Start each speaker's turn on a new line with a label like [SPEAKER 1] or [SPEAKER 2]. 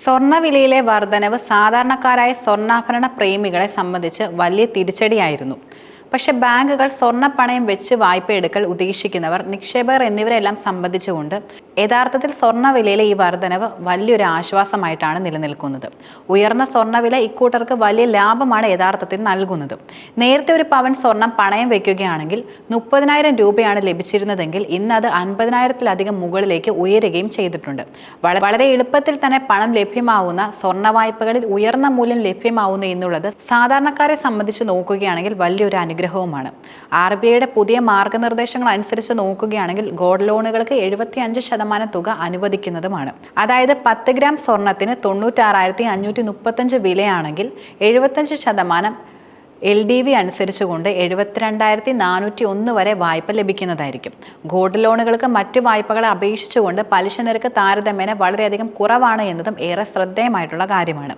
[SPEAKER 1] സ്വർണ്ണവിലയിലെ വർധനവ് സാധാരണക്കാരായ സ്വർണ്ണാഭരണ പ്രേമികളെ സംബന്ധിച്ച് വലിയ തിരിച്ചടിയായിരുന്നു. പക്ഷെ ബാങ്കുകൾ സ്വർണ്ണപ്പണയം വെച്ച് വായ്പ എടുക്കൽ ഉദ്ദേശിക്കുന്നവർ, നിക്ഷേപകർ എന്നിവരെല്ലാം സംബന്ധിച്ചുകൊണ്ട് യഥാർത്ഥത്തിൽ സ്വർണ്ണവിലയിലെ ഈ വർധനവ് വലിയൊരു ആശ്വാസമായിട്ടാണ് നിലനിൽക്കുന്നത്. ഉയർന്ന സ്വർണ്ണവില ഇക്കൂട്ടർക്ക് വലിയ ലാഭമാണ് യഥാർത്ഥത്തിൽ നൽകുന്നത്. നേരത്തെ ഒരു പവൻ സ്വർണം പണയം വെക്കുകയാണെങ്കിൽ 30,000 രൂപയാണ് ലഭിച്ചിരുന്നതെങ്കിൽ ഇന്ന് അത് 50,000-ത്തിലധികം മുകളിലേക്ക് ഉയരുകയും ചെയ്തിട്ടുണ്ട്. വളരെ എളുപ്പത്തിൽ തന്നെ പണം ലഭ്യമാവുന്ന സ്വർണ്ണ വായ്പകളിൽ ഉയർന്ന മൂല്യം ലഭ്യമാവുന്നു എന്നുള്ളത് സാധാരണക്കാരെ സംബന്ധിച്ച് നോക്കുകയാണെങ്കിൽ വലിയൊരു അനുഗ്രഹവുമാണ്. RBIയുടെ പുതിയ മാർഗനിർദ്ദേശങ്ങൾ അനുസരിച്ച് നോക്കുകയാണെങ്കിൽ ഗോൾഡ് ലോണുകൾക്ക് 75% തുക അനുവദിക്കുന്നതുമാണ്. അതായത് 10 ഗ്രാം സ്വർണത്തിന് 96,535 വിലയാണെങ്കിൽ 75% LTV അനുസരിച്ചുകൊണ്ട് 72,401 വരെ വായ്പ ലഭിക്കുന്നതായിരിക്കും. ഗോൾഡ് ലോണുകൾക്ക് മറ്റു വായ്പകളെ അപേക്ഷിച്ചുകൊണ്ട് പലിശ നിരക്ക് താരതമ്യേന വളരെയധികം കുറവാണ് എന്നതും ഏറെ ശ്രദ്ധേയമായിട്ടുള്ള കാര്യമാണ്.